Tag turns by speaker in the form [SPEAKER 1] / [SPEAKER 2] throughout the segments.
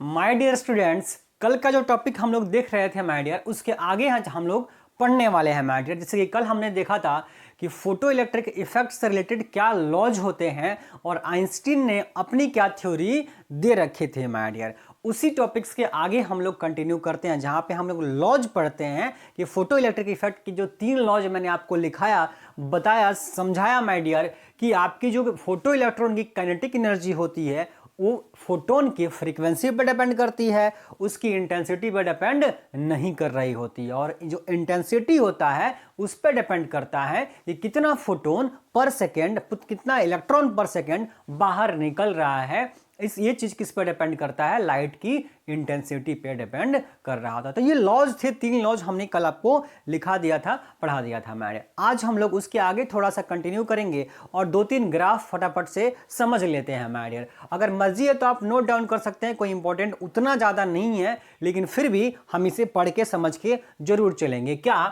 [SPEAKER 1] My dear students, कल का जो टॉपिक हम लोग देख रहे थे माय डियर, उसके आगे आज हम लोग पढ़ने वाले हैं माय डियर। जैसे कि कल हमने देखा था कि फोटो इलेक्ट्रिक इफेक्ट से रिलेटेड क्या लॉज होते हैं और आइंस्टीन ने अपनी क्या थ्योरी दे रखे थे माय डियर। उसी टॉपिक्स के आगे हम लोग कंटिन्यू करते हैं, जहां पे हम लोग लॉज पढ़ते हैं कि फोटो इलेक्ट्रिक इफेक्ट की जो 3 लॉज मैंने आपको लिखाया, बताया, समझाया माय डियर, कि आपकी जो फोटो इलेक्ट्रॉन की काइनेटिक एनर्जी होती है वो फोटोन की फ्रीक्वेंसी पर डिपेंड करती है, उसकी इंटेंसिटी पर डिपेंड नहीं कर रही होती है। और जो इंटेंसिटी होता है उस पर डिपेंड करता है कि कितना फोटोन पर सेकेंड, कितना इलेक्ट्रॉन पर सेकेंड बाहर निकल रहा है। ये चीज किस पर डिपेंड करता है? लाइट की इंटेंसिटी पे डिपेंड कर रहा था। तो ये लॉज थे, 3 लॉज हमने कल आपको लिखा दिया था, पढ़ा दिया था मैंने। आज हम लोग उसके आगे थोड़ा सा कंटिन्यू करेंगे और 2-3 ग्राफ फटाफट से समझ लेते हैं माय डियर। अगर मर्जी है तो आप नोट डाउन कर सकते हैं, कोई इंपॉर्टेंट उतना ज्यादा नहीं है, लेकिन फिर भी हम इसे पढ़ के समझ के जरूर चलेंगे। क्या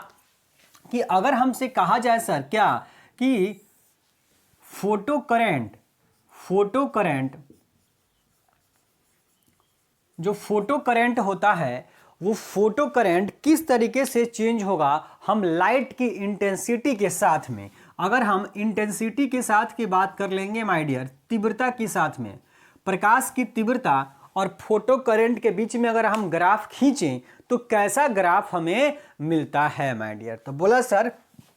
[SPEAKER 1] कि अगर हमसे कहा जाए सर क्या कि फोटो करंट जो फोटो करंट होता है वो फोटो करंट किस तरीके से चेंज होगा हम लाइट की इंटेंसिटी के साथ में। अगर हम इंटेंसिटी के साथ की बात कर लेंगे माय डियर, तीव्रता के साथ में, प्रकाश की तीव्रता और फोटो करंट के बीच में अगर हम ग्राफ खींचें तो कैसा ग्राफ हमें मिलता है माय डियर? तो बोला सर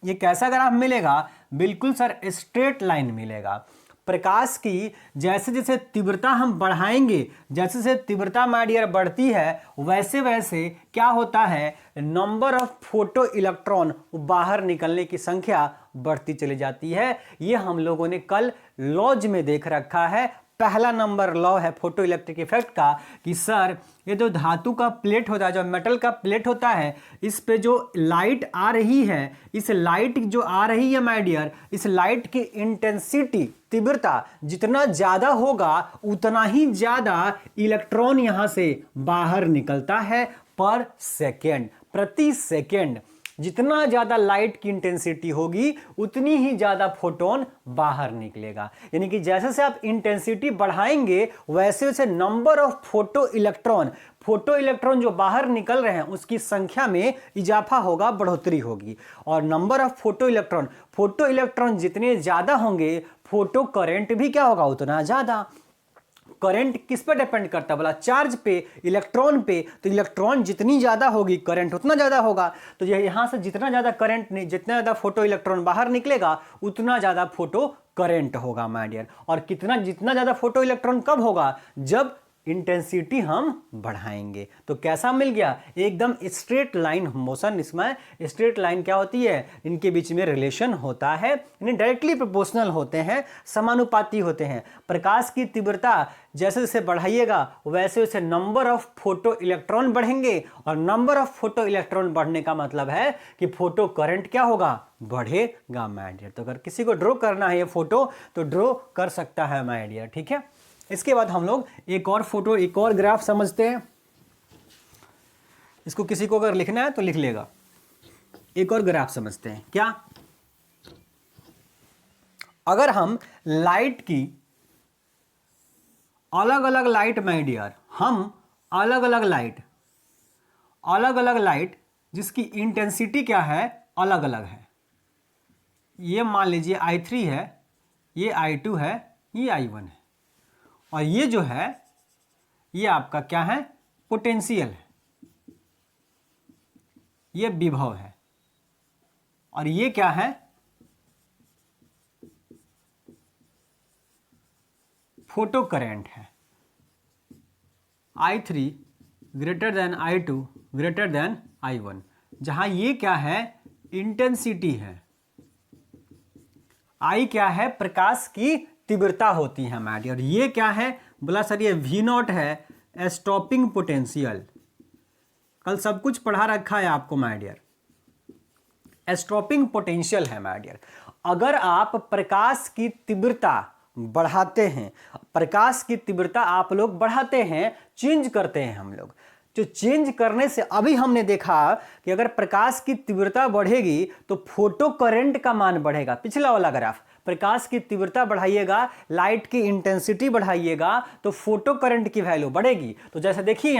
[SPEAKER 1] ये कैसा ग्राफ मिलेगा? बिल्कुल सर, स्ट्रेट लाइन मिलेगा। प्रकाश की जैसे जैसे तीव्रता हम बढ़ाएंगे, जैसे जैसे तीव्रता माय डियर बढ़ती है, वैसे वैसे क्या होता है, नंबर ऑफ फोटो इलेक्ट्रॉन बाहर निकलने की संख्या बढ़ती चली जाती है। ये हम लोगों ने कल लॉज में देख रखा है। पहला नंबर लॉ है फोटो इलेक्ट्रिक इफेक्ट का कि सर ये जो धातु का प्लेट होता है, जो मेटल का प्लेट होता है, इस पे जो लाइट आ रही है, इस लाइट जो आ रही है माय डियर, इस लाइट की इंटेंसिटी, तीव्रता जितना ज्यादा होगा उतना ही ज्यादा इलेक्ट्रॉन यहां से बाहर निकलता है पर सेकेंड, प्रति सेकेंड। जितना ज्यादा लाइट की इंटेंसिटी होगी उतनी ही ज्यादा फोटोन बाहर निकलेगा। यानी कि जैसे से आप इंटेंसिटी बढ़ाएंगे वैसे वैसे नंबर ऑफ फोटो इलेक्ट्रॉन जो बाहर निकल रहे हैं उसकी संख्या में इजाफा होगा, बढ़ोतरी होगी। और नंबर ऑफ फोटो इलेक्ट्रॉन जितने ज्यादा होंगे फोटो करंट भी क्या होगा, उतना ज्यादा। करंट किस पर डिपेंड करता है? बोला चार्ज पे, इलेक्ट्रॉन पे। तो इलेक्ट्रॉन जितनी ज्यादा होगी करंट उतना ज्यादा होगा। तो यहां से जितना ज्यादा करंट नहीं, जितना ज्यादा फोटो इलेक्ट्रॉन बाहर निकलेगा उतना ज्यादा फोटो करंट होगा माय डियर। और जितना ज्यादा फोटो इलेक्ट्रॉन कब होगा? जब इंटेंसिटी हम बढ़ाएंगे। तो कैसा मिल गया? एकदम स्ट्रेट लाइन मोशन। इसमें स्ट्रेट लाइन क्या होती है? इनके बीच में रिलेशन होता है, यानी डायरेक्टली प्रोपोर्शनल होते हैं, समानुपाती होते हैं। प्रकाश की तीव्रता जैसे जैसे बढ़ाइएगा वैसे वैसे नंबर ऑफ फोटो इलेक्ट्रॉन बढ़ेंगे, और नंबर ऑफ फोटो इलेक्ट्रॉन बढ़ने का मतलब है कि फोटो करंट क्या होगा, बढ़ेगा माय डियर। तो अगर किसी को ड्रॉ करना है ये फोटो तो ड्रॉ कर सकता है माय डियर, ठीक है। इसके बाद हम लोग एक और ग्राफ समझते हैं। इसको किसी को अगर लिखना है तो लिख लेगा। एक और ग्राफ समझते हैं। क्या अगर हम लाइट की अलग अलग लाइट माय डियर, हम अलग अलग लाइट जिसकी इंटेंसिटी क्या है, अलग अलग है। ये मान लीजिए I3 है, ये I2 है, ये I1 है, और ये जो है ये आपका क्या है, पोटेंशियल है, ये विभव है, और ये क्या है, फोटो करंट है। I3 greater than I2 greater than I1, जहां ये क्या है, इंटेंसिटी है, I क्या है, प्रकाश की तीव्रता होती है माय डियर। ये क्या है? बोला सर ये V0 है, स्टॉपिंग पोटेंशियल। कल सब कुछ पढ़ा रखा है आपको माय डियर। स्टॉपिंग पोटेंशियल है माय डियर। अगर आप प्रकाश की तीव्रता बढ़ाते हैं, प्रकाश की तीव्रता आप लोग बढ़ाते हैं, चेंज करते हैं हम लोग, जो चेंज करने से अभी हमने देखा कि अगर प्रकाश की तीव्रता बढ़ेगी तो फोटो करंट का मान बढ़ेगा। पिछला वाला ग्राफ, प्रकाश की तीव्रता बढ़ाइएगा, लाइट की इंटेंसिटी बढ़ाइएगा, तो फोटो करंट की वैल्यू बढ़ेगी। तो जैसे देखिए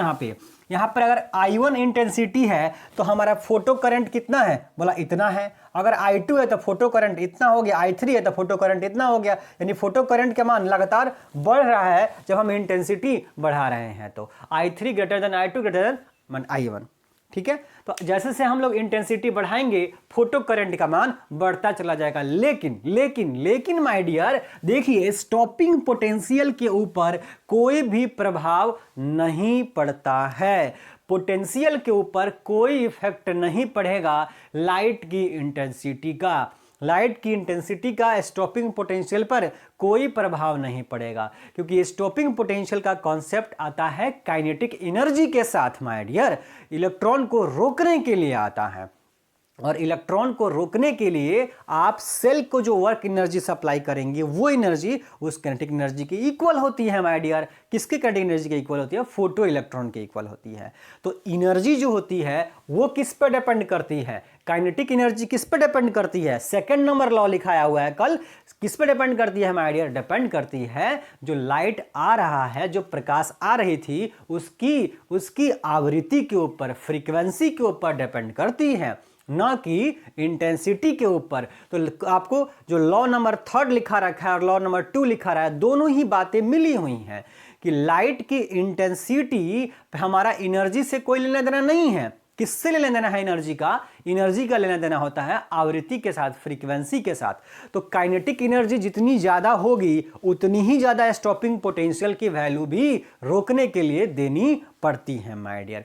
[SPEAKER 1] यहाँ पर अगर I1 इंटेंसिटी है तो हमारा फोटो करंट कितना है, बोला इतना है। अगर I2 है तो फोटो करंट इतना हो गया, I3 है तो फोटो करंट इतना हो गया। यानी फोटो करंट का मान लगातार बढ़ रहा है जब हम इंटेंसिटी बढ़ा रहे हैं। तो I3 greater than I2 greater than I1, ठीक है। तो जैसे से हम लोग इंटेंसिटी बढ़ाएंगे फोटो करंट का मान बढ़ता चला जाएगा। लेकिन लेकिन लेकिन माय डियर देखिए, स्टॉपिंग पोटेंशियल के ऊपर कोई भी प्रभाव नहीं पड़ता है। पोटेंशियल के ऊपर कोई इफेक्ट नहीं पड़ेगा लाइट की इंटेंसिटी का। लाइट की इंटेंसिटी का स्टॉपिंग पोटेंशियल पर कोई प्रभाव नहीं पड़ेगा, क्योंकि स्टॉपिंग पोटेंशियल का कॉन्सेप्ट आता है काइनेटिक एनर्जी के साथ माय डियर। इलेक्ट्रॉन को रोकने के लिए आता है, और इलेक्ट्रॉन को रोकने के लिए आप सेल को जो वर्क एनर्जी सप्लाई करेंगे वो एनर्जी उस काइनेटिक एनर्जी की इक्वल होती है माय डियर। किसके काइनेटिक एनर्जी के इक्वल होती है, फोटो इलेक्ट्रॉन के इक्वल होती है। तो एनर्जी जो होती है वो किस पर डिपेंड करती है, काइनेटिक एनर्जी किस पर डिपेंड करती है, सेकंड नंबर लॉ लिखाया हुआ है कल, किस पर डिपेंड करती है माय डियर, डिपेंड करती है जो लाइट आ रहा है, जो प्रकाश आ रही थी उसकी आवृत्ति के ऊपर, फ्रीक्वेंसी के ऊपर डिपेंड करती है, ना कि इंटेंसिटी के ऊपर। तो आपको जो लॉ नंबर 3 लिखा रखा है और लॉ नंबर 2 लिखा रहा है, दोनों ही बातें मिली हुई हैं कि लाइट की इंटेंसिटी हमारा एनर्जी से कोई लेना देना नहीं है। किससे लेना देना है एनर्जी का लेना देना होता है आवृत्ति के साथ, फ्रीक्वेंसी के साथ। तो काइनेटिक एनर्जी जितनी ज्यादा होगी उतनी ही ज्यादा स्टॉपिंग पोटेंशियल की वैल्यू भी रोकने के लिए देनी पड़ती है माय डियर।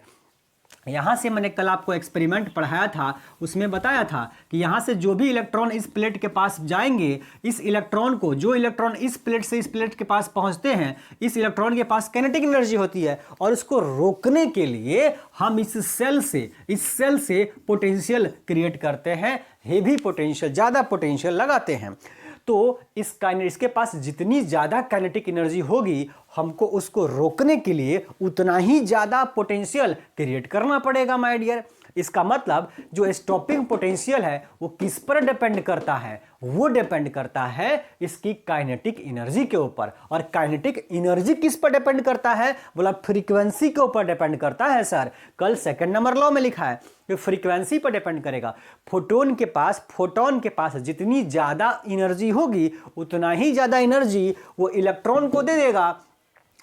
[SPEAKER 1] यहां से मैंने कल आपको एक्सपेरिमेंट पढ़ाया था, उसमें बताया था कि यहां से जो भी इलेक्ट्रॉन इस प्लेट के पास जाएंगे, इस इलेक्ट्रॉन को, जो इलेक्ट्रॉन इस प्लेट से इस प्लेट के पास पहुंचते हैं, इस इलेक्ट्रॉन के पास काइनेटिक एनर्जी होती है, और उसको रोकने के लिए हम इस सेल से पोटेंशियल क्रिएट करते हैं, हेवी पोटेंशियल, ज्यादा पोटेंशियल लगाते हैं। तो इसके पास जितनी ज्यादा काइनेटिक एनर्जी होगी, हमको उसको रोकने के लिए उतना ही ज्यादा पोटेंशियल क्रिएट करना पड़ेगा माय डियर। इसका मतलब जो स्टॉपिंग पोटेंशियल है वो किस पर डिपेंड करता है, वो डिपेंड करता है इसकी काइनेटिक एनर्जी के ऊपर। और काइनेटिक एनर्जी किस पर डिपेंड करता है, बोला फ्रीक्वेंसी के ऊपर डिपेंड करता है सर। कल सेकंड नंबर लॉ में लिखा है कि फ्रीक्वेंसी पर डिपेंड करेगा। फोटोन के पास जितनी ज्यादा एनर्जी होगी उतना ही ज्यादा एनर्जी वो इलेक्ट्रॉन को दे देगा,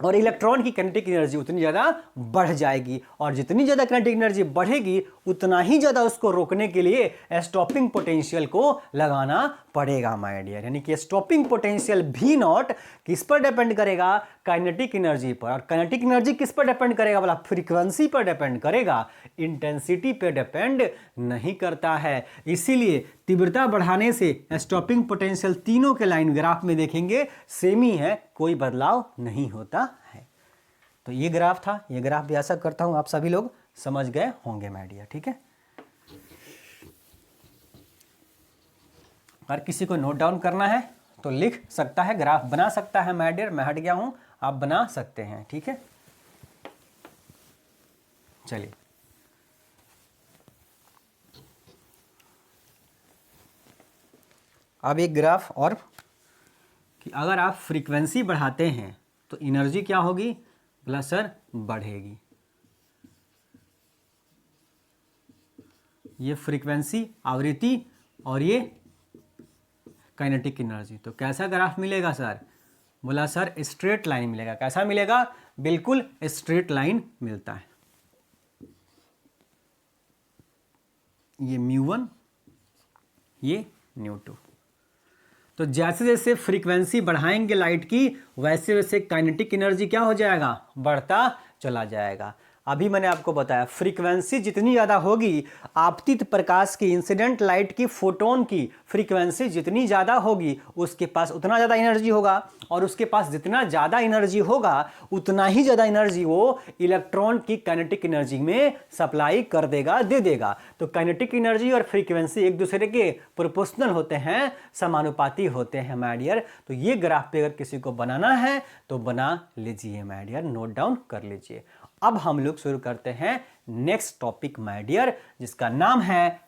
[SPEAKER 1] और इलेक्ट्रॉन की काइनेटिक एनर्जी उतनी ज़्यादा बढ़ जाएगी, और जितनी ज़्यादा काइनेटिक एनर्जी बढ़ेगी उतना ही ज़्यादा उसको रोकने के लिए स्टॉपिंग पोटेंशियल को लगाना पड़ेगा माय डियर। यानी कि स्टॉपिंग पोटेंशियल भी नॉट किस पर डिपेंड करेगा, काइनेटिक एनर्जी पर। और काइनेटिक एनर्जी किस पर डिपेंड करेगा, बोला फ्रीक्वेंसी पर डिपेंड करेगा, इंटेंसिटी पर डिपेंड नहीं करता है। इसीलिए तीव्रता बढ़ाने से स्टॉपिंग पोटेंशियल तीनों के लाइन ग्राफ में देखेंगे सेम ही है, कोई बदलाव नहीं होता है। तो ये ग्राफ था, ये ग्राफ भी आशा करता हूं आप सभी लोग समझ गए होंगे माय डियर, ठीक है। अगर किसी को नोट डाउन करना है तो लिख सकता है, ग्राफ बना सकता है माय डियर, मैं हट गया हूं, आप बना सकते हैं, ठीक है। चलिए अब एक ग्राफ और, कि अगर आप फ्रीक्वेंसी बढ़ाते हैं तो एनर्जी क्या होगी, बोला सर बढ़ेगी। ये फ्रीक्वेंसी, आवृत्ति, और ये काइनेटिक एनर्जी। तो कैसा ग्राफ मिलेगा सर, बोला सर स्ट्रेट लाइन मिलेगा। कैसा मिलेगा, बिल्कुल स्ट्रेट लाइन मिलता है। ये μ1, ये μ2। तो जैसे जैसे फ्रीक्वेंसी बढ़ाएंगे लाइट की, वैसे वैसे काइनेटिक एनर्जी क्या हो जाएगा, बढ़ता चला जाएगा। अभी मैंने आपको बताया फ्रीक्वेंसी जितनी ज़्यादा होगी, आपतित प्रकाश की, इंसिडेंट लाइट की, फोटोन की फ्रीक्वेंसी जितनी ज़्यादा होगी उसके पास उतना ज़्यादा एनर्जी होगा, और उसके पास जितना ज़्यादा एनर्जी होगा उतना ही ज़्यादा एनर्जी वो इलेक्ट्रॉन की काइनेटिक एनर्जी में सप्लाई कर देगा, दे देगा। तो काइनेटिक एनर्जी और फ्रीक्वेंसी एक दूसरे के प्रोपोर्शनल होते हैं, समानुपाती होते हैं माय डियर। तो ये ग्राफ पे अगर किसी को बनाना है तो बना लीजिए माय डियर, नोट डाउन कर लीजिए। अब हम लोग शुरू करते हैं नेक्स्ट टॉपिक माय डियर, जिसका नाम है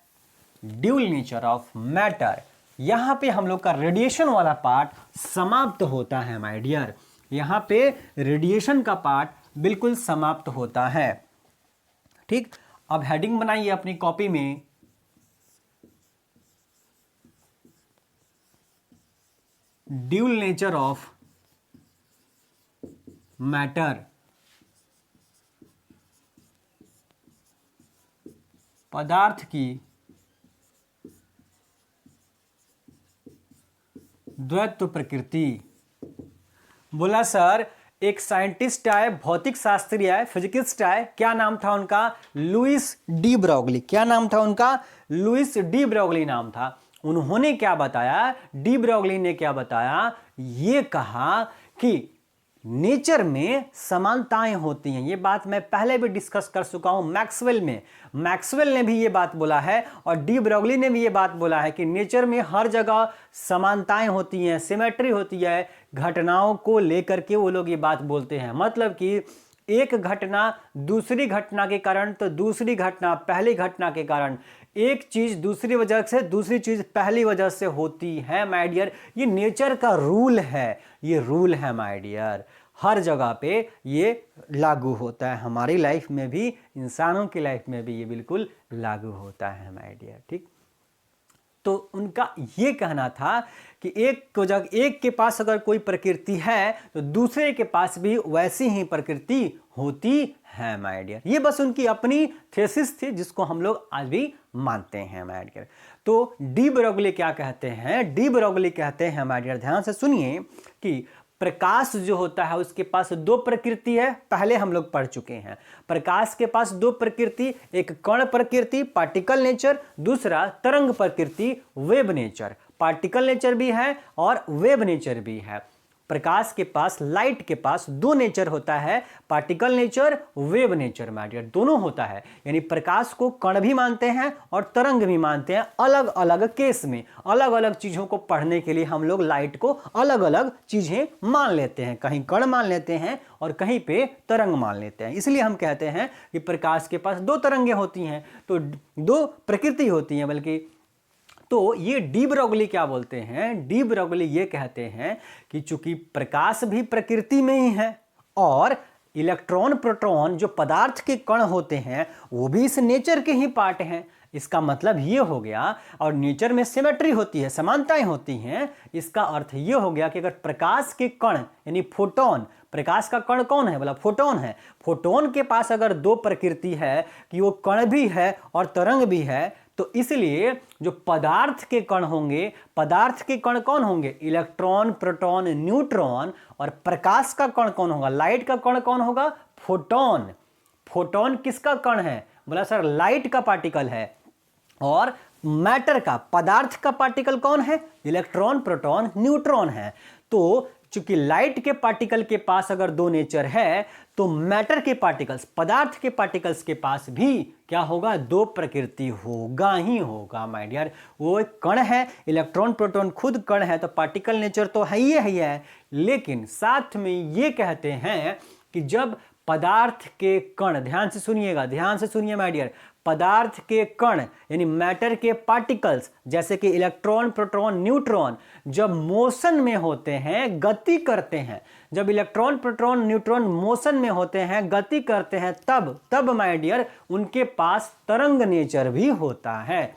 [SPEAKER 1] ड्यूल नेचर ऑफ मैटर। यहां पे हम लोग का रेडिएशन वाला पार्ट समाप्त होता है माय डियर, यहां पे रेडिएशन का पार्ट बिल्कुल समाप्त होता है। ठीक, अब हेडिंग बनाइए अपनी कॉपी में, ड्यूल नेचर ऑफ मैटर, पदार्थ की द्वैत्व प्रकृति। बोला सर एक साइंटिस्ट आए, भौतिक शास्त्री आए, फिजिकिस्ट आए, क्या नाम था उनका? Louis de Broglie. क्या नाम था उनका? लुइस डी ब्रोगली नाम था। उन्होंने क्या बताया? डी ब्रोगली ने क्या बताया? ये कहा कि नेचर में समानताएं होती हैं। ये बात मैं पहले भी डिस्कस कर चुका हूं मैक्सवेल में। मैक्सवेल ने भी ये बात बोला है और डी ब्रोगली ने भी ये बात बोला है कि नेचर में हर जगह समानताएं होती हैं, सिमेट्री होती है। घटनाओं को लेकर के वो लोग ये बात बोलते हैं, मतलब कि एक घटना दूसरी घटना के कारण, तो दूसरी घटना पहली घटना के कारण, एक चीज दूसरी वजह से दूसरी चीज पहली वजह से होती है माय डियर। ये नेचर का रूल है, ये रूल है माय डियर, हर जगह पे ये लागू होता है। हमारी लाइफ में भी, इंसानों की लाइफ में भी ये बिल्कुल लागू होता है माय डियर। ठीक, तो उनका ये कहना था कि एक के पास अगर कोई प्रकृति है तो दूसरे के पास भी वैसी ही प्रकृति होती है माय डियर। ये बस उनकी अपनी थीसिस थी जिसको हम लोग आज भी मानते हैं माय डियर। तो डी ब्रोगली क्या कहते हैं? डी ब्रोगली कहते हैं माय डियर, ध्यान से सुनिए, कि प्रकाश जो होता है उसके पास दो प्रकृति है। पहले हम लोग पढ़ चुके हैं, प्रकाश के पास दो प्रकृति, एक कण प्रकृति पार्टिकल नेचर, दूसरा तरंग प्रकृति वेव नेचर। पार्टिकल नेचर भी है और वेव नेचर भी है। प्रकाश के पास, लाइट के पास दो नेचर होता है, particle nature, wave nature my dear, दोनों होता है। यानी प्रकाश को कण भी मानते हैं और तरंग भी मानते हैं। अलग अलग केस में, अलग अलग चीजों को पढ़ने के लिए हम लोग लाइट को अलग अलग चीजें मान लेते हैं, कहीं कण मान लेते हैं और कहीं पे तरंग मान लेते हैं। इसलिए हम कहते हैं कि प्रकाश के पास दो तरंगें होती हैं, तो दो प्रकृति होती हैं बल्कि। तो ये डी ब्रोगली क्या बोलते हैं? डी ब्रोगली ये कहते हैं कि चूंकि प्रकाश भी प्रकृति में ही है और इलेक्ट्रॉन प्रोटॉन जो पदार्थ के कण होते हैं वो भी इस नेचर के ही पार्ट हैं। इसका मतलब ये हो गया, और नेचर में सिमेट्री होती है, समानताएं होती हैं। इसका अर्थ ये हो गया कि अगर प्रकाश के कण यानी फोटोन, प्रकाश का कण कौन है? बोला फोटोन है। फोटोन के पास अगर दो प्रकृति है कि वो कण भी है और तरंग भी है, तो इसलिए जो पदार्थ के कण होंगे, पदार्थ के कण कौन होंगे? Electron, proton, neutron. और प्रकाश का कण कौन होगा? लाइट का कण कौन होगा? फोटोन। फोटोन किसका कण है? बोला सर लाइट का पार्टिकल है। और मैटर का, पदार्थ का पार्टिकल कौन है? इलेक्ट्रॉन, प्रोटॉन, न्यूट्रॉन है। तो चूंकि लाइट के पार्टिकल के पास अगर दो नेचर है, तो मैटर के पार्टिकल्स, पदार्थ के पार्टिकल्स के पास भी क्या होगा? दो प्रकृति होगा ही होगा माय डियर। वो एक कण है, इलेक्ट्रॉन प्रोटॉन खुद कण है, तो पार्टिकल नेचर तो है ही है। लेकिन साथ में ये कहते हैं कि जब पदार्थ के कण, ध्यान से सुनिएगा, ध्यान से सुनिए माय डियर, पदार्थ के कण यानी मैटर के पार्टिकल्स जैसे कि इलेक्ट्रॉन, प्रोटॉन, न्यूट्रॉन जब मोशन में होते हैं, गति करते हैं, जब इलेक्ट्रॉन, प्रोटॉन, न्यूट्रॉन मोशन में होते हैं, गति करते हैं, तब माय डियर उनके पास तरंग नेचर भी होता है।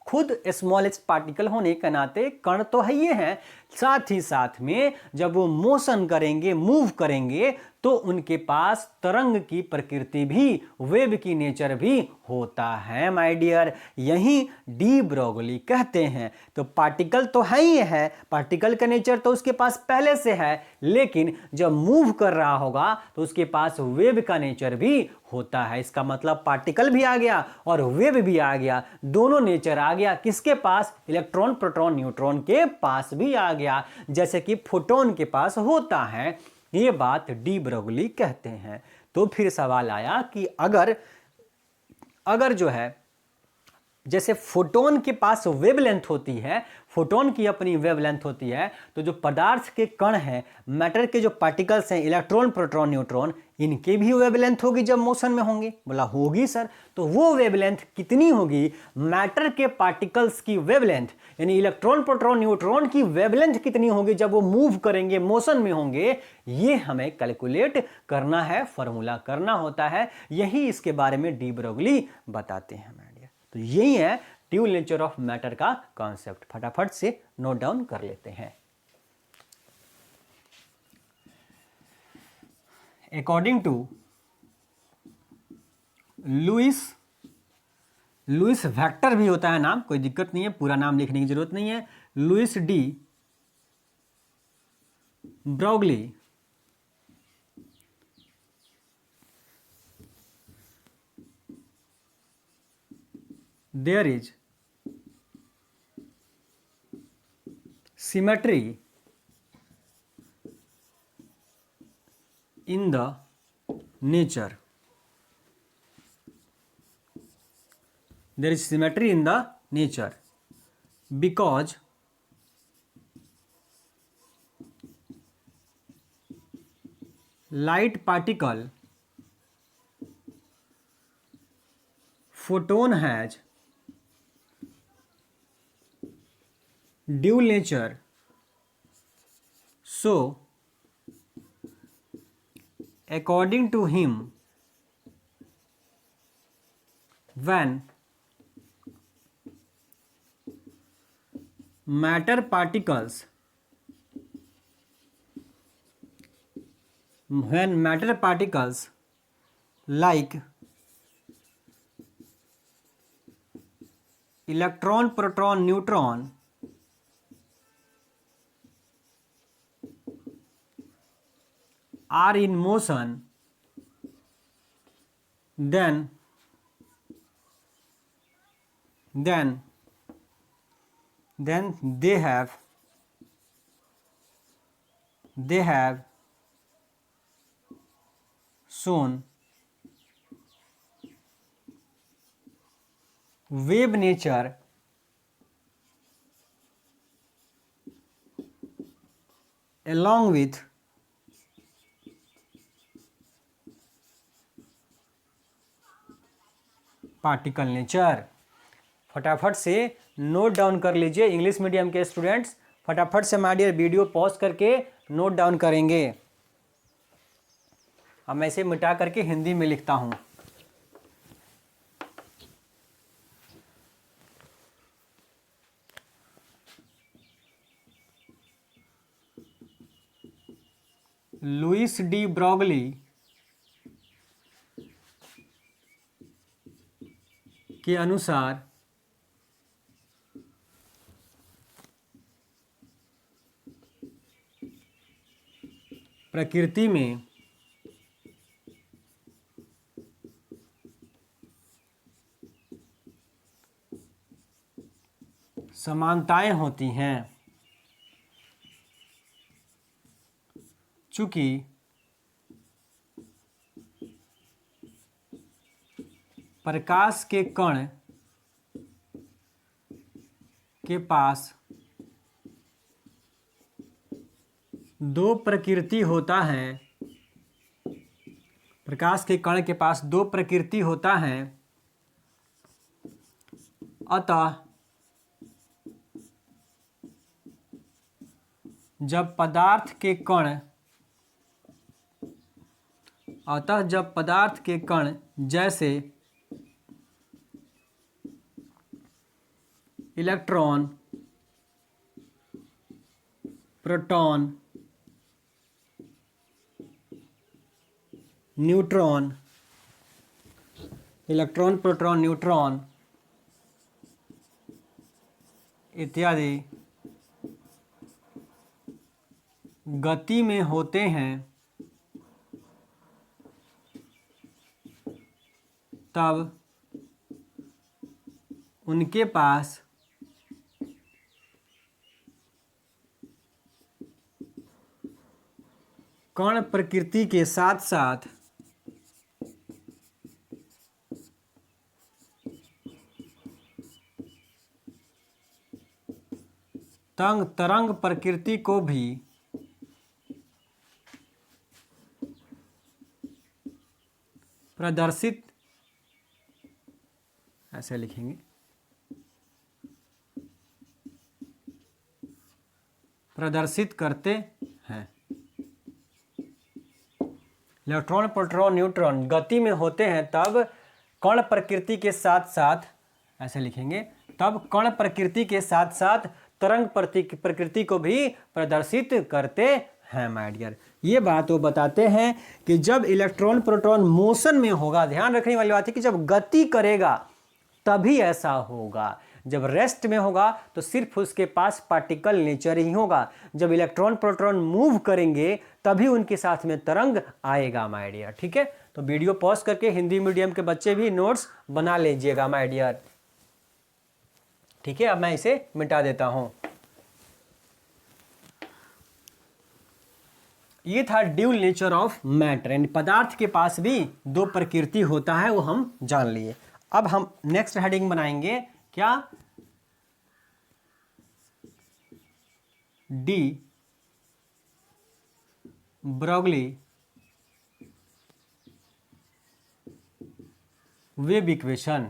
[SPEAKER 1] खुद स्मॉलेस्ट पार्टिकल होने के नाते कण तो है ये है, साथ ही साथ में जब वो मोशन करेंगे, मूव करेंगे, तो उनके पास तरंग की प्रकृति भी, वेव की नेचर भी होता है माय डियर। यही डी ब्रोगली कहते हैं। तो पार्टिकल तो है ही है, पार्टिकल का नेचर तो उसके पास पहले से है, लेकिन जब मूव कर रहा होगा तो उसके पास वेव का नेचर भी होता है। इसका मतलब पार्टिकल भी आ गया और वेव भी आ गया, दोनों नेचर आ गया। किसके पास? इलेक्ट्रॉन, प्रोटॉन, न्यूट्रॉन के पास भी आ गया, जैसे कि फोटोन के पास होता है। ये बात डी ब्रोगली कहते हैं। तो फिर सवाल आया कि अगर जो है जैसे फोटोन के पास वेवलेंथ होती है, फोटोन की अपनी वेवलेंथ होती है, तो जो पदार्थ के कण हैं, मैटर के जो पार्टिकल्स हैं, इलेक्ट्रॉन प्रोटॉन न्यूट्रॉन, इनके भी वेवलेंथ होगी जब मोशन में होंगे। बोला होगी सर, तो वो वेवलेंथ कितनी होगी? मैटर के पार्टिकल्स की वेवलेंथ यानी इलेक्ट्रॉन प्रोटॉन न्यूट्रॉन की वेवलेंथ कितनी होगी जब वो मूव करेंगे, मोशन में होंगे, ये हमें कैलकुलेट करना है, फॉर्मूला करना होता है। यही इसके बारे में डी ब्रोगली बताते हैं माय डियर। तो यही है ड्यूल नेचर ऑफ मैटर का कॉन्सेप्ट। फटाफट से नोट डाउन कर लेते हैं। अकॉर्डिंग टू लुइस वेक्टर भी होता है नाम, कोई दिक्कत नहीं है, पूरा नाम लिखने की जरूरत नहीं है। Louis de Broglie there is symmetry in the nature. There is symmetry in the nature because light particle photon has dual nature, so according to him, when matter particles like electron, proton, neutron are in motion, then they have shown wave nature along with particle nature. फटाफट से note down कर लीजिए English medium के students, फटाफट से my dear video pause करके note down करेंगे। अब मैं इसे मिटा करके हिंदी में लिखता हूं। लुइस डी ब्रोगली के अनुसार प्रकृति में समानताएं होती हैं, चूंकि प्रकाश के कण के पास दो प्रकृति होता है, प्रकाश के कण के पास दो प्रकृति होता है, अतः जब पदार्थ के कण जैसे electron, proton, neutron, electron, proton, neutron इत्यादि गति में होते हैं, तब उनके पास कण प्रकृति के साथ साथ तरंग प्रकृति को भी प्रदर्शित, ऐसे लिखेंगे, प्रदर्शित करते हैं। इलेक्ट्रॉन, प्रोटॉन, न्यूट्रॉन गति में होते हैं तब कण प्रकृति के साथ साथ, ऐसे लिखेंगे, तब कण प्रकृति के साथ साथ तरंग प्रकृति को भी प्रदर्शित करते हैं माय डियर। ये बात वो बताते हैं कि जब इलेक्ट्रॉन प्रोटॉन मोशन में होगा, ध्यान रखने वाली बात है कि जब गति करेगा तभी ऐसा होगा। जब रेस्ट में होगा तो सिर्फ उसके पास पार्टिकल नेचर ही होगा। जब इलेक्ट्रॉन प्रोटॉन मूव करेंगे तभी उनके साथ में तरंग आएगा माय डियर। ठीक है, तो वीडियो पॉज करके हिंदी मीडियम के बच्चे भी नोट्स बना लीजिएगा माय डियर। ठीक है, अब मैं इसे मिटा देता हूं। ये था ड्यूल नेचर ऑफ मैटर, यानी पदार्थ के पास भी दो प्रकृति होता है, वो हम जान लिए। अब हम नेक्स्ट हेडिंग बनाएंगे क्या, de Broglie wave equation,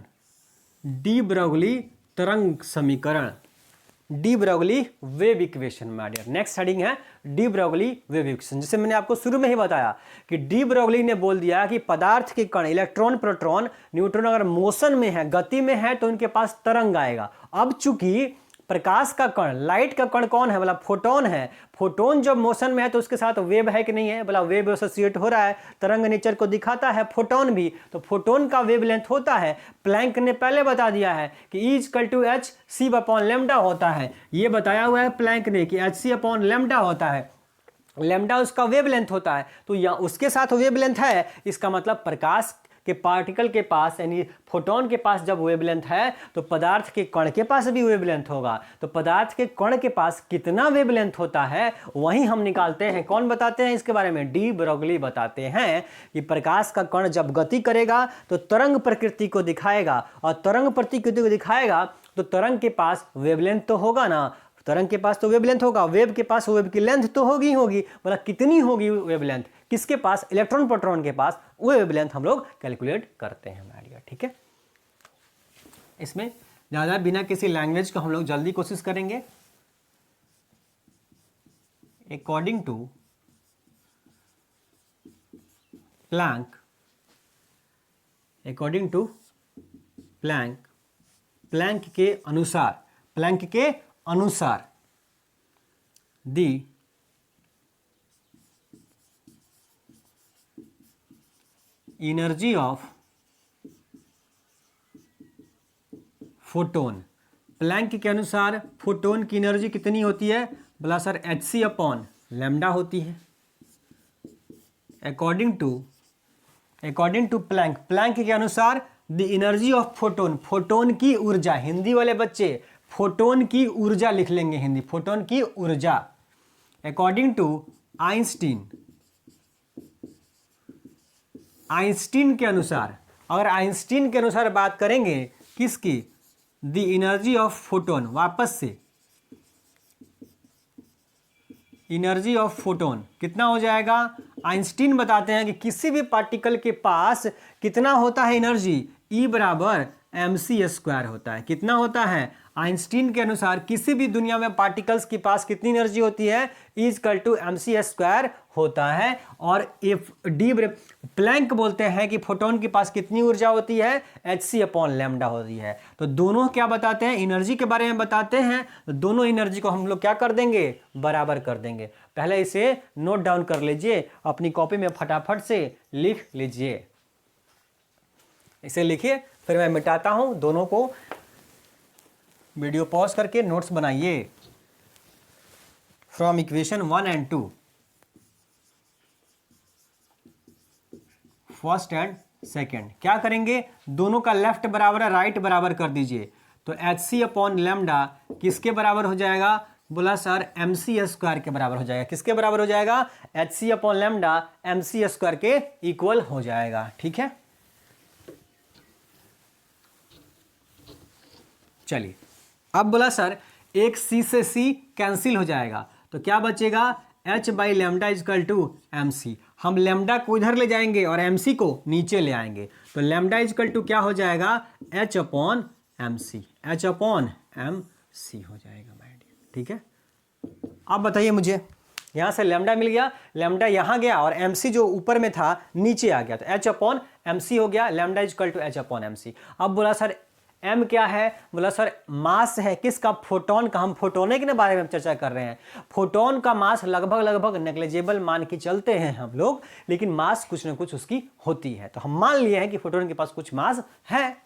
[SPEAKER 1] de Broglie तरंग समीकरण, de Broglie wave equation my dear. Next heading है डी ब्रोगली वेव इक्वेशन। जैसे मैंने आपको शुरू में ही बताया कि डी ब्रोगली ने बोल दिया कि पदार्थ के कण इलेक्ट्रॉन, प्रोटॉन, न्यूट्रॉन अगर मोशन में है, गति में है, तो उनके पास तरंग आएगा। अब चूंकि प्रकाश का कण, लाइट का कण कौन है, बोला फोटोन है। फोटोन जब मोशन में है तो उसके साथ वेव है कि नहीं है, बोला वेव एसोसिएट हो रहा है, तरंग नेचर को दिखाता है फोटोन भी, तो फोटोन का वेवलेंथ होता है, प्लैंक ने पहले बता दिया है कि E = hc/λ होता है। ये बताया हुआ है प्लैंक ने कि hc/λ होता है, लैम्डा उसका वेवलेंथ होता है। तो या उसके साथ वेवलेंथ है, इसका मतलब प्रकाश के पार्टिकल के पास यानी फोटोन के पास जब वेवलेंथ है तो पदार्थ के कण के पास भी वेवलेंथ होगा। तो पदार्थ के कण के पास कितना वेवलेंथ होता है वही हम निकालते हैं। कौन बताते हैं इसके बारे में, डी ब्रोगली बताते हैं कि प्रकाश का कण जब गति करेगा तो तरंग प्रकृति को दिखाएगा, और तरंग प्रकृति को दिखाएगा तो तरंग के पास वेवलेंथ तो होगा ना, तरंग के पास तो वेवलेंथ होगा, वेव के पास वेव की लेंथ तो होगी होगी, बोला कितनी होगी वेवलेंथ, किसके पास, इलेक्ट्रॉन प्रोटॉन के पास, वो वेवलेंथ हम लोग कैलकुलेट करते हैं माय डियर। ठीक है, इसमें ज्यादा बिना किसी लैंग्वेज को हम लोग जल्दी कोशिश करेंगे। According to Planck, according to Planck, Planck के अनुसार, प्लैंक के अनुसार the energy of photon, Planck के अनुसार फोटोन की एनर्जी कितनी होती है, बोला सर hc/λ होती है। अकॉर्डिंग टू प्लैंक, प्लैंक के अनुसार the energy of photon, photon की ऊर्जा, हिंदी वाले बच्चे फोटोन की ऊर्जा लिख लेंगे हिंदी, फोटोन की ऊर्जा। अकॉर्डिंग टू आइंस्टीन, आइंस्टीन के अनुसार, अगर आइंस्टीन के अनुसार बात करेंगे किसकी, द एनर्जी ऑफ फोटोन, वापस से एनर्जी ऑफ फोटोन कितना हो जाएगा, आइंस्टीन बताते हैं कि किसी भी पार्टिकल के पास कितना होता है एनर्जी, E = mc² होता है। कितना होता है, आइंस्टीन के अनुसार किसी भी दुनिया में पार्टिकल्स के पास कितनी एनर्जी होती है, E = mc² होता है। और डी प्लैंक बोलते हैं कि फोटोन के पास कितनी ऊर्जा होती है, hc/λ होती है। तो दोनों क्या बताते हैं, एनर्जी के बारे में बताते हैं। तो दोनों एनर्जी को हम लोग क्या कर देंगे, बराबर कर देंगे। पहले इसे नोट डाउन कर लीजिए, अपनी कॉपी में फटाफट से लिख लीजिए। इसे लिखिए, फिर मैं मिटाता हूं, दोनों को वीडियो पॉज करके नोट्स बनाइए from equation 1 and 2, first and second. क्या करेंगे, दोनों का लेफ्ट बराबर है, राइट बराबर कर दीजिए। तो hc/λ किसके बराबर हो जाएगा, बोला सर mc² के बराबर हो जाएगा। किसके बराबर हो जाएगा, hc/λ mc² के इक्वल हो जाएगा। ठीक है, चलिए अब बोला सर एक सी से सी कैंसिल हो जाएगा, तो क्या बचेगा, h by lambda is equal to m c. हम लेमडा को इधर ले जाएंगे और एम सी को नीचे ले आएंगे, तो लेमडा इजकल टू क्या हो जाएगा, h upon m c, h upon m c हो जाएगा माय डियर। ठीक है, अब बताइए मुझे, यहाँ से लेमडा मिल गया, लेमडा यहाँ गया और एम सी जो ऊपर में था नीचे आ गया, तो h अपॉन एम सी हो गया, lambda is equal to h upon m c. अब बोला सर m क्या है, बोला सर मास है किसका, फोटोन का। हम फोटोने के बारे में चर्चा कर रहे हैं। फोटोन का मास लगभग नेग्लिजिबल मान के चलते हैं हम लोग, लेकिन मास कुछ ना कुछ उसकी होती है। तो हम मान लिए हैं कि फोटोन के पास कुछ मास है।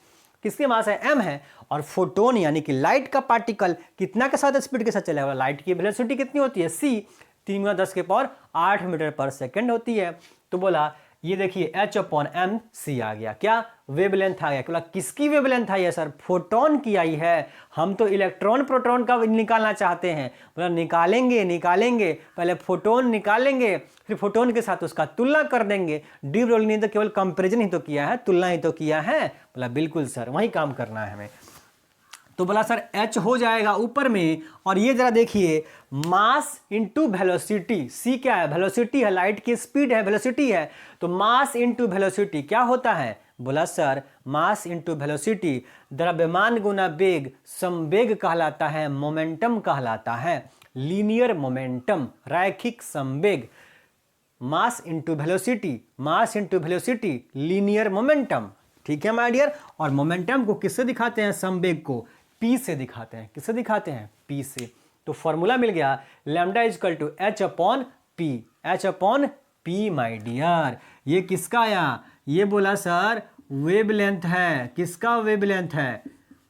[SPEAKER 1] किसके मास है, m है। और फोटोन यानी कि लाइट का पार्टिकल कितना के साथ स्पीड के साथ चलेगा, लाइट की वेलोसिटी कितनी होती है, c 3×10⁸ मीटर पर सेकेंड होती है। तो बोला ये देखिए h अपॉन एम सी आ गया, क्या वेवलेंथ आ गया। बोला किसकी वेवलेंथ आई है सर, फोटोन की आई है। हम तो इलेक्ट्रॉन प्रोटॉन का निकालना चाहते हैं। बोला निकालेंगे, पहले फोटोन निकालेंगे, फिर फोटोन के साथ उसका तुलना कर देंगे। डी ब्रोगली ने तो केवल कंपेरिजन ही तो किया है, तुलना ही तो किया है। बोला बिल्कुल सर, वही काम करना है हमें। तो बोला सर h हो जाएगा ऊपर में, और ये जरा देखिए मास इंटू वेलोसिटी, c क्या है, वेलोसिटी है, लाइट की स्पीड है, वेलोसिटी है। तो मास इंटू वेलोसिटी क्या होता है, बोला सर मास इंटू वेलोसिटी द्रव्यमान गुना वेग संवेग कहलाता है, मोमेंटम कहलाता है, लीनियर मोमेंटम, रैखिक संवेग। मास इंटू वेलोसिटी लीनियर मोमेंटम। ठीक है माय डियर। और मोमेंटम को किससे दिखाते हैं, संवेग को p से दिखाते हैं। किससे दिखाते हैं, p से। तो फॉर्मूला मिल गया lambda is equal to h upon p, h upon p my dear. ये किसका आया, ये बोला सर वेवलेंथ है। किसका वेवलेंथ है,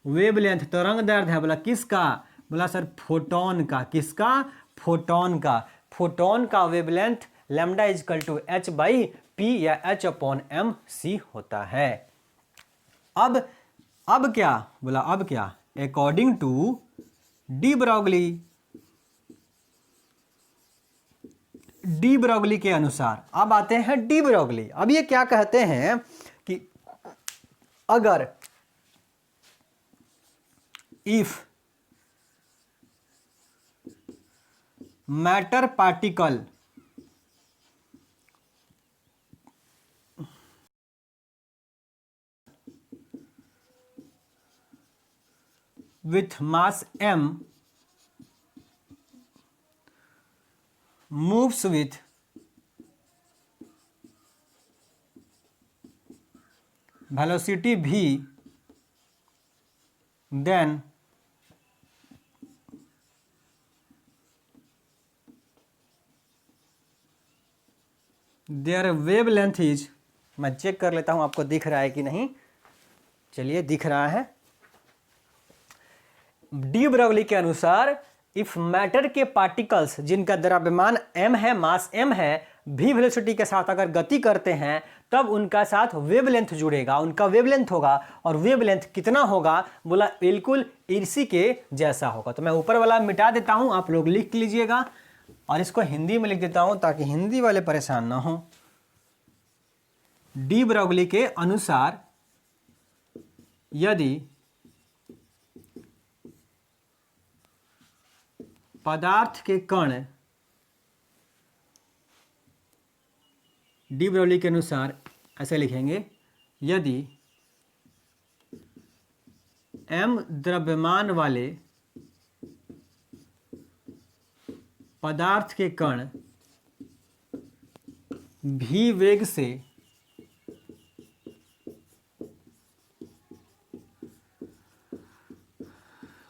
[SPEAKER 1] वेवलेंथ तरंग दैर्ध्य है। बोला किसका, बोला सर फोटोन का। किसका, फोटोन का। फोटोन का wavelength lambda is equal to h by p या h अपॉन एम सी होता है। अब क्या बोला, अब क्या, अकॉर्डिंग टू डी ब्रोगली के अनुसार। अब आते हैं डी ब्रोगली। अब ये क्या कहते हैं कि अगर if matter particle with mass m moves with velocity v, then their wavelength is, मैं चेक कर लेता हूं आपको दिख रहा है कि नहीं। चलिए दिख रहा है। डी ब्रोगली के अनुसार इफ मैटर के पार्टिकल्स जिनका द्रव्यमान m है, मास m है, v वेलोसिटी के साथ अगर गति करते हैं तब उनका साथ वेवलेंथ जुड़ेगा, उनका वेवलेंथ होगा। और वेवलेंथ कितना होगा, बोला बिल्कुल इसी के जैसा होगा। तो मैं ऊपर वाला मिटा देता हूं, आप लोग लिख लीजिएगा, और इसको हिंदी में लिख देता हूं ताकि हिंदी वाले परेशान ना हो। डी ब्रोगली के अनुसार यदि पदार्थ के कण, डी ब्रोगली के अनुसार ऐसे लिखेंगे, यदि m द्रव्यमान वाले पदार्थ के कण v वेग से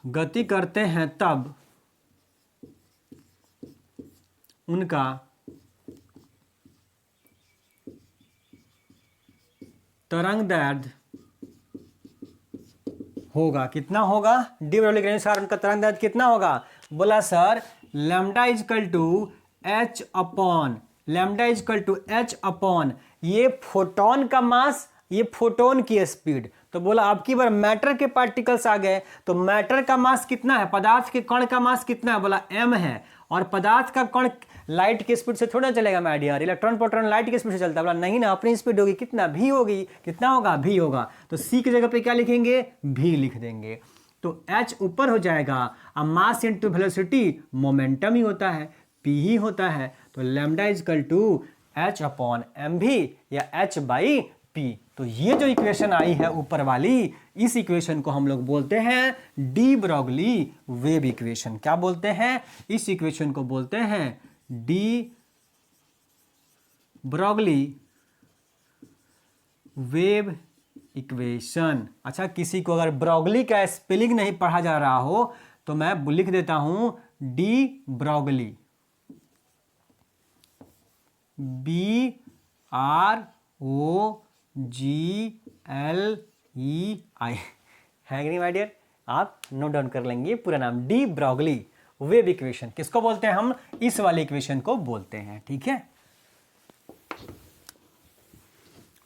[SPEAKER 1] गति करते हैं तब उनका तरंग दैर्ध्य होगा, कितना होगा, डी ब्रोगली के अनुसार उनका तरंग दैर्ध्य कितना होगा, बोला sir lambda is equal to h upon, lambda is equal to h upon ये फोटोन का मास, ये फोटोन की स्पीड। तो बोला अब की बार मैटर के पार्टिकल्स आ गए, तो मैटर का मास कितना है, पदार्थ के कण का मास कितना है, बोला m है। और पदार्थ का कण लाइट की स्पीड से थोड़ा चलेगा my dear, electron proton light की स्पीड से चलता है। बोला नहीं ना, अपनी स्पीड होगी, कितना v होगी, कितना होगा, v होगा। तो c की जगह पे क्या लिखेंगे, v लिख देंगे। तो h ऊपर हो जाएगा। अब मास इंटू वेलोसिटी मोमेंटम ही होता है, p ही होता है, तो lambda is equal to h upon m v या h बाई p। तो ये जो इक्वेशन आई है ऊपर वाली, इस इक्वेशन को हम लोग बोलते हैं डी ब्रोगली वेव इक्वेशन। क्या बोलते हैं? इस इक्वेशन को बोलते हैं डी ब्रोगली वेव इक्वेशन। अच्छा, किसी को अगर ब्रोगली का स्पेलिंग नहीं पढ़ा जा रहा हो तो मैं लिख देता हूं डी ब्रोगली, BROGLEI, है कि नहीं माय डियर? आप नोट डाउन कर लेंगे पूरा नाम, डी ब्रोगली वेव इक्वेशन। किसको बोलते हैं हम? इस वाले इक्वेशन को बोलते हैं। ठीक है,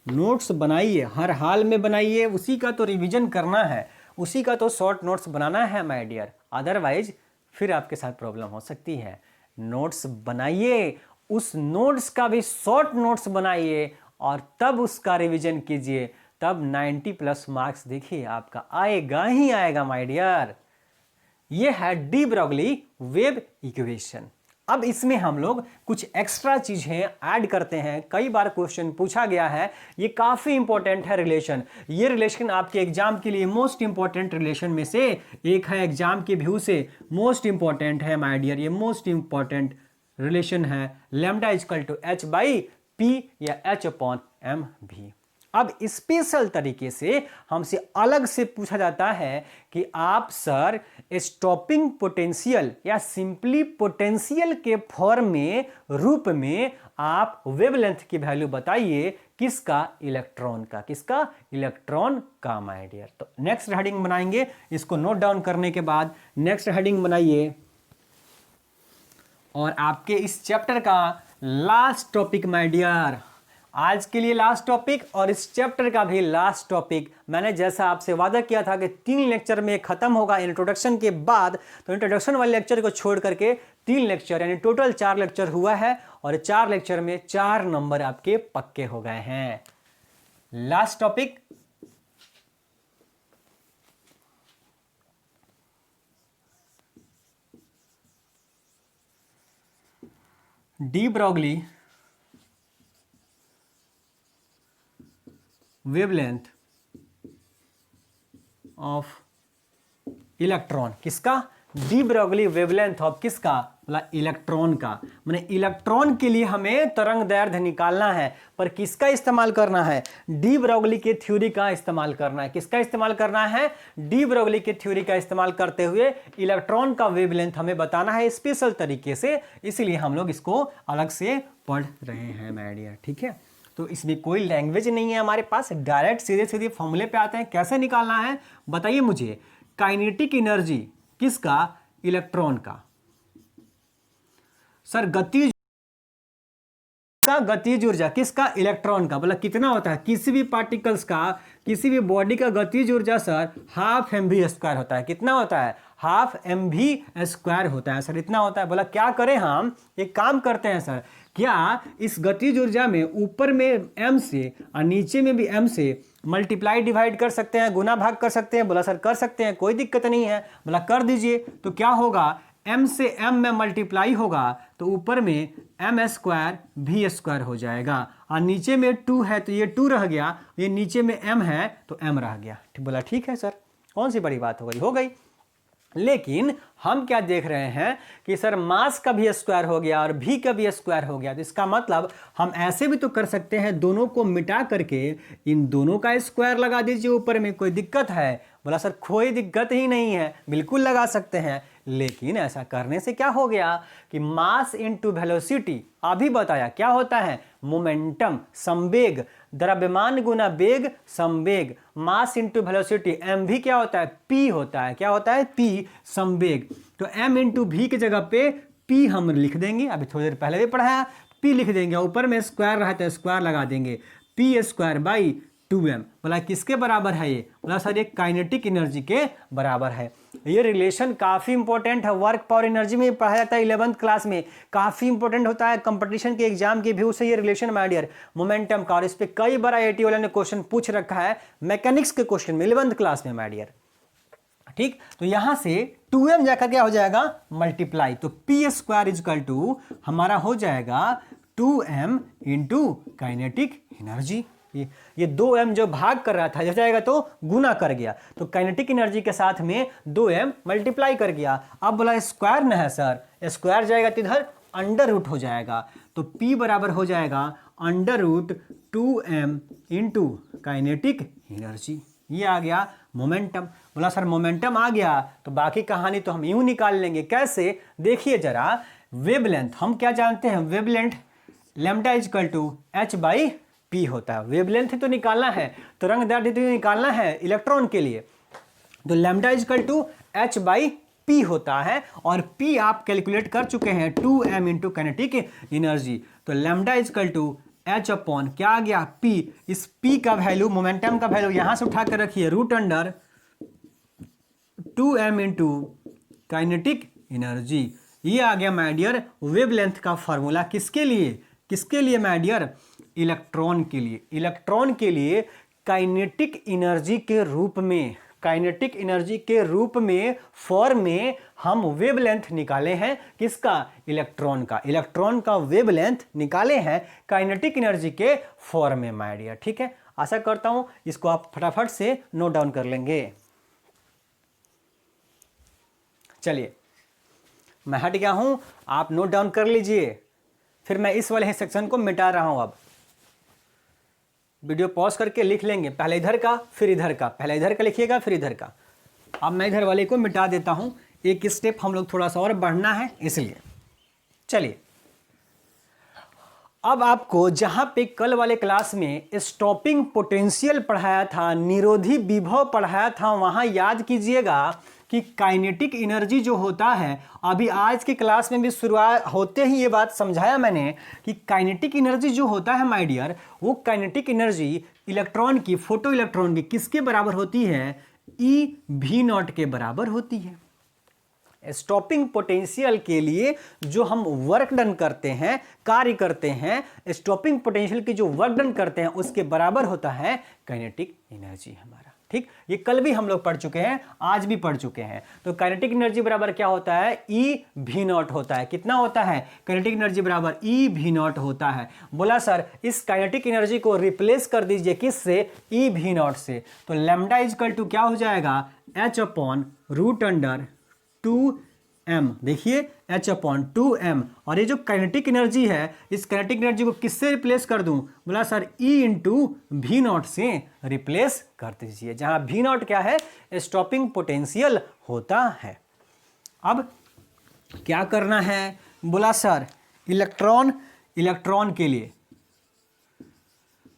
[SPEAKER 1] नोट्स बनाइए, हर हाल में बनाइए, उसी का तो रिवीजन करना है, उसी का तो शॉर्ट नोट्स बनाना है माय डियर, अदरवाइज फिर आपके साथ प्रॉब्लम हो सकती है। नोट्स बनाइए, उस नोट्स का भी शॉर्ट नोट्स बनाइए और तब उसका रिवीजन कीजिए, तब 90+ मार्क्स देखिए आपका आएगा ही आएगा माय डियर। ये है डी ब्रोगली वेव इक्वेशन। अब इसमें हम लोग कुछ एक्स्ट्रा चीजें ऐड करते हैं, कई बार क्वेश्चन पूछा गया है, ये काफी इंपॉर्टेंट है रिलेशन। ये रिलेशन आपके एग्जाम के लिए मोस्ट इंपॉर्टेंट रिलेशन में से एक है, एग्जाम के व्यू से मोस्ट इंपॉर्टेंट है माय डियर। ये मोस्ट इंपॉर्टेंट रिलेशन है lambda is equal to h by p या h अपॉन m भी। अब स्पेशल तरीके से हमसे अलग से पूछा जाता है कि आप सर स्टॉपिंग पोटेंशियल या सिंपली पोटेंशियल के फॉर्म में रूप में आप वेवलेंथ की वैल्यू बताइए, किसका? इलेक्ट्रॉन का। किसका? इलेक्ट्रॉन का माय डियर। तो नेक्स्ट हेडिंग बनाएंगे, इसको नोट डाउन करने के बाद नेक्स्ट हेडिंग बनाइए, और आपके इस चैप्टर का लास्ट टॉपिक माय डियर, आज के लिए लास्ट टॉपिक और इस चैप्टर का भी लास्ट टॉपिक। मैंने जैसा आपसे वादा किया था कि 3 लेक्चर में खत्म होगा इंट्रोडक्शन के बाद, तो इंट्रोडक्शन वाले लेक्चर को छोड़ करके 3 लेक्चर यानी टोटल 4 लेक्चर हुआ है, और 4 लेक्चर में 4 नंबर आपके पक्के हो गए हैं। Last topic de Broglie wavelength of electron. किसका? डी ब्रोगली वेवलेंथ ऑफ किसका? बोला इलेक्ट्रॉन का। माने इलेक्ट्रॉन के लिए हमें तरंग दैर्ध्य निकालना है, पर किसका इस्तेमाल करना है? डी ब्रोगली के थ्योरी का इस्तेमाल करना है। किसका इस्तेमाल करना है? डी ब्रोगली के थ्योरी का इस्तेमाल करते हुए इलेक्ट्रॉन का वेवलेंथ हमें बताना है स्पेशल तरीके से, इसलिए हम लोग इसको अलग से पढ़ रहे हैं माय डियर। ठीक है, तो इसमें कोई लैंग्वेज नहीं है हमारे पास, डायरेक्ट सीधे सीधे फॉर्मूले पे आते हैं। कैसे निकालना है बताइए मुझे। काइनेटिक एनर्जी किसका? इलेक्ट्रॉन का। सर गतिज का गतिज ऊर्जा किसका? इलेक्ट्रॉन का। बोला कितना होता है? किसी भी पार्टिकल्स का, किसी भी बॉडी का गतिज ऊर्जा सर हाफ mv² होता है। कितना होता है? हाफ mv² होता है सर, इतना होता है। बोला क्या करें हम? एक काम करते हैं सर, क्या इस गतिज ऊर्जा में ऊपर में m से और नीचे में भी m से मल्टीप्लाई डिवाइड कर सकते हैं, गुना भाग कर सकते हैं? बोला सर कर सकते हैं, कोई दिक्कत नहीं है। बोला कर दीजिए। तो क्या होगा? m से m में मल्टीप्लाई होगा तो ऊपर में m² v² हो जाएगा, और नीचे में 2 है तो ये 2 रह गया, ये नीचे में m है तो m रह गया। बोला ठीक है सर, कौन सी बड़ी बात हो गई? हो गई। लेकिन हम क्या देख रहे हैं कि सर मास का भी स्क्वायर हो गया और v का भी स्क्वायर हो गया, तो इसका मतलब हम ऐसे भी तो कर सकते हैं, दोनों को मिटा करके इन दोनों का स्क्वायर लगा दीजिए ऊपर में, कोई दिक्कत है? बोला सर कोई दिक्कत ही नहीं है, बिल्कुल लगा सकते हैं। लेकिन ऐसा करने से क्या हो गया कि मास इनटू वेलोसिटी, अभी बताया क्या होता है? मोमेंटम, संवेग, द्रव्यमान गुना वेग संवेग। मास इनटू वेलोसिटी mv क्या होता है? p होता है। क्या होता है? p, संवेग। तो m इंटू v की जगह पे p हम लिख देंगे, अभी थोड़ी देर पहले भी पढ़ाया, p लिख देंगे, ऊपर में स्क्वायर रहा तो स्क्वायर लगा देंगे, p² बाई 2m। बोला किसके बराबर है ये? बोला सर ये काइनेटिक एनर्जी के बराबर है। ये रिलेशन काफी इंपॉर्टेंट है, वर्क पावर एनर्जी में पढ़ाया जाता है 11th क्लास में, काफी इंपॉर्टेंट होता है कंपटीशन के एग्जाम के व्यू से ये रिलेशन माय डियर, मोमेंटम का। और इस पे कई बार IIT वाले ने क्वेश्चन पूछ रखा है मैकेनिक्स के क्वेश्चन में 11th क्लास में माय डियर। ठीक। तो यहां से 2m जाकर क्या हो जाएगा मल्टीप्लाई, तो पी स्क्वायर इजकल टू हमारा हो जाएगा 2m इंटू काइनेटिक एनर्जी। ये 2m जो भाग कर रहा था जब जाएगा तो गुना कर गया, तो काइनेटिक एनर्जी के साथ में 2m मल्टीप्लाई कर गया। अब बोला स्क्वायर न है सर, स्क्वायर जाएगा तो इधर अंडर रूट हो जाएगा, तो p बराबर हो जाएगा under root 2m into kinetic energy. ये आ गया मोमेंटम। बोला सर मोमेंटम आ गया तो बाकी कहानी तो हम यूं निकाल लेंगे, कैसे देखिए जरा। वेवलेंथ हम क्या जानते हैं, wavelength lambda is equal to h by p होता है। वेवलेंथ तो निकालना है, तरंगदैर्ध्य तो निकालना है इलेक्ट्रॉन के लिए, तो lambda is equal to h by p होता है, और p आप कैलकुलेट कर चुके हैं 2m इंटू काइनेटिक एनर्जी। तो lambda is equal to h upon क्या आ गया p, इस p का वैल्यू मोमेंटम का वैल्यू यहां से उठा कर रखिए root under 2m into kinetic energy. ये आ गया माय डियर वेवलेंथ का फॉर्मूला। किसके लिए, किसके लिए माय डियर, इलेक्ट्रॉन के लिए। इलेक्ट्रॉन के लिए काइनेटिक एनर्जी के रूप में, काइनेटिक एनर्जी के रूप में फॉर्म में हम वेवलेंथ निकाले हैं, किसका, इलेक्ट्रॉन का। इलेक्ट्रॉन का वेवलेंथ निकाले हैं काइनेटिक एनर्जी के फॉर्म में माय डियर। ठीक है, आशा करता हूं इसको आप फटाफट से नोट डाउन कर लेंगे। चलिए मैं हट गया हूं, आप नोट डाउन कर लीजिए, फिर मैं इस वाले सेक्शन को मिटा रहा हूं। अब वीडियो पॉज करके लिख लेंगे, पहले इधर का फिर इधर का, पहले इधर का लिखिएगा फिर इधर का। अब मैं इधर वाले को मिटा देता हूं, एक स्टेप हम लोग थोड़ा सा और बढ़ना है इसलिए। चलिए अब आपको जहां पे कल वाले क्लास में स्टॉपिंग पोटेंशियल पढ़ाया था, निरोधी विभव पढ़ाया था, वहां याद कीजिएगा कि काइनेटिक एनर्जी जो होता है, अभी आज की क्लास में भी शुरुआत होते ही ये बात समझाया मैंने कि काइनेटिक एनर्जी जो होता है माय डियर, वो काइनेटिक एनर्जी इलेक्ट्रॉन की, फोटो इलेक्ट्रॉन की किसके बराबर होती है, ई भी नॉट के बराबर होती है। स्टॉपिंग पोटेंशियल के लिए जो हम वर्क डन करते हैं, कार्य करते हैं, स्टॉपिंग पोटेंशियल की जो वर्क डन करते हैं उसके बराबर होता है काइनेटिक एनर्जी हमारा। ठीक, ये कल भी हम लोग पढ़ चुके हैं, आज भी पढ़ चुके हैं। तो काइनेटिक एनर्जी बराबर क्या होता है, ई भी नॉट होता है। कितना होता है, काइनेटिक एनर्जी बराबर ई भी नॉट होता है। बोला सर इस काइनेटिक एनर्जी को रिप्लेस कर दीजिए किससे, ई भी नॉट से। तो लैम्डा इजकल टू क्या हो जाएगा, H upon root under 2m, देखिए h अपॉन 2m, और ये जो काइनेटिक एनर्जी है, इस काइनेटिक एनर्जी को किससे रिप्लेस कर दूं, बोला सर E इंटू भी नॉट से रिप्लेस कर दीजिए, जहां भी नॉट क्या है, स्टॉपिंग पोटेंशियल होता है। अब क्या करना है, बोला सर इलेक्ट्रॉन के लिए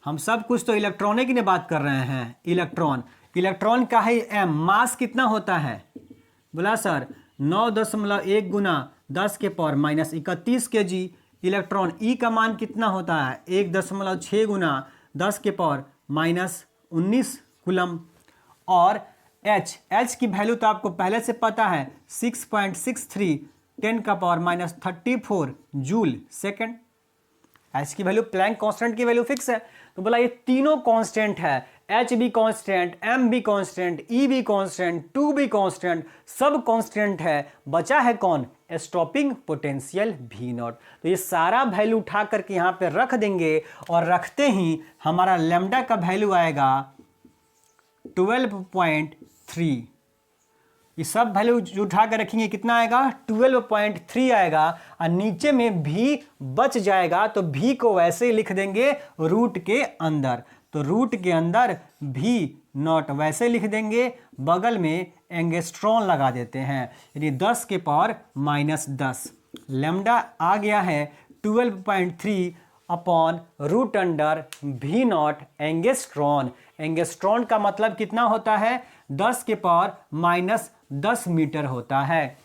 [SPEAKER 1] हम सब कुछ तो इलेक्ट्रॉनिक की बात कर रहे हैं। इलेक्ट्रॉन का है m, मास कितना होता है, बोला सर 9.1 गुना 10 के पावर माइनस 31 kg। इलेक्ट्रॉन ई का मान कितना होता है, 1.6 गुना 10 के पावर माइनस 19 कूलम। और एच की वैल्यू तो आपको पहले से पता है 6.63 10 का power minus 34 joule second. H की वैल्यू प्लैंक कांस्टेंट की वैल्यू फिक्स है, तो बोला ये तीनों कांस्टेंट है, एच भी कांस्टेंट, एम भी कांस्टेंट, ई भी कांस्टेंट, 2 भी कांस्टेंट, सब कांस्टेंट है। बचा है कौन, स्टॉपिंग पोटेंशियल भी नॉट। तो ये सारा वैल्यू उठा करके यहाँ पे रख देंगे, और रखते ही हमारा लैम्डा का वैल्यू आएगा 12.3। ये सब वैल्यू उठा कर रखेंगे, कितना आएगा 12.3 आएगा, और नीचे में भी बच जाएगा, तो भी को वैसे ही लिख देंगे रूट के अंदर। तो रूट के अंदर भी नॉट वैसे लिख देंगे, बगल में एंगस्ट्रॉन लगा देते हैं, यानी 10 के पावर माइनस 10। लैम्डा आ गया है 12.3 अपॉन रूट अंडर भी नॉट एंगस्ट्रॉन। एंगस्ट्रॉन का मतलब कितना होता है, 10 के पावर माइनस 10 मीटर होता है।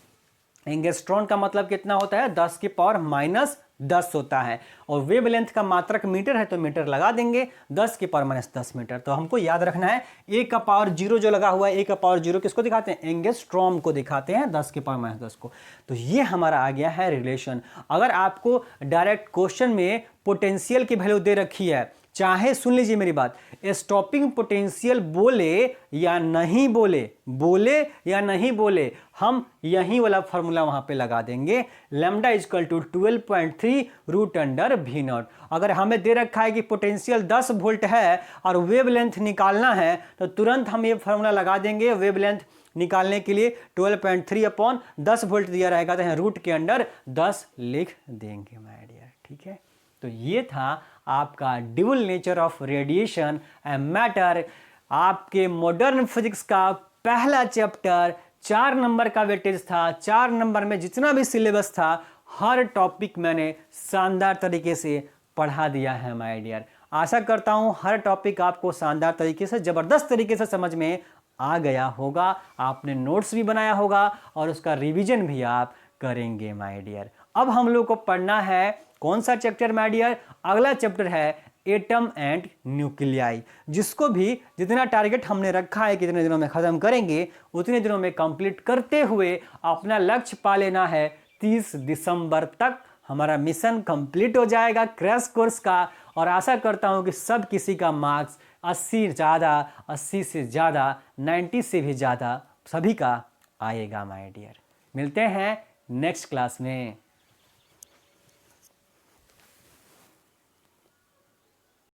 [SPEAKER 1] एंगस्ट्रॉन का मतलब कितना होता है, 10 के पावर माइनस 10 होता है, और वेवलेंथ का मात्रक मीटर है तो मीटर लगा देंगे, 10 के पावर माइनस 10 मीटर। तो हमको याद रखना है ए का पावर 0 जो लगा हुआ है, ए का पावर 0 किसको दिखाते हैं, एंगस्ट्रॉम को दिखाते हैं, 10 के पावर माइनस 10 को। तो ये हमारा आ गया है रिलेशन। अगर आपको डायरेक्ट क्वेश्चन में पोटेंशियल की वैल्यू दे रखी है, चाहे सुन लीजिए मेरी बात, स्टॉपिंग पोटेंशियल बोले या नहीं बोले, बोले या नहीं बोले, हम यही वाला फॉर्मूला वहां पे लगा देंगे, lambda is equal to 12.3 root under v naught. अगर हमें दे रखा है कि पोटेंशियल 10 वोल्ट है और वेवलेंथ निकालना है तो तुरंत हम ये फॉर्मूला लगा देंगे। वेवलेंथ निकालने के लिए 12.3 अपॉन 10 वोल्ट दिया रहेगा तो रूट के अंडर 10 लिख देंगे माय डियर। ठीक है, तो ये था आपका dual nature of radiation and matter, आपके मॉडर्न फिजिक्स का पहला चैप्टर। 4 नंबर का वेटेज था, 4 नंबर में जितना भी सिलेबस था हर टॉपिक मैंने शानदार तरीके से पढ़ा दिया है माय डियर। आशा करता हूं हर टॉपिक आपको शानदार तरीके से, जबरदस्त तरीके से समझ में आ गया होगा, आपने नोट्स भी बनाया होगा और उसका रिवीजन भी आप करेंगे माय डियर। अब हम लोग को पढ़ना है कौन सा चैप्टर माय डियर? अगला चैप्टर है एटम एंड न्यूक्लियाई, जिसको भी जितना टारगेट हमने रखा है कितने दिनों में खत्म करेंगे, उतने दिनों में कंप्लीट करते हुए अपना लक्ष्य पा लेना है। 30 दिसंबर तक हमारा मिशन कंप्लीट हो जाएगा क्रैश कोर्स का, और आशा करता हूं कि सब किसी का मार्क्स 80 से ज़्यादा 90 से भी ज़्यादा सभी का आएगा माय डियर। मिलते हैं नेक्स्ट क्लास में।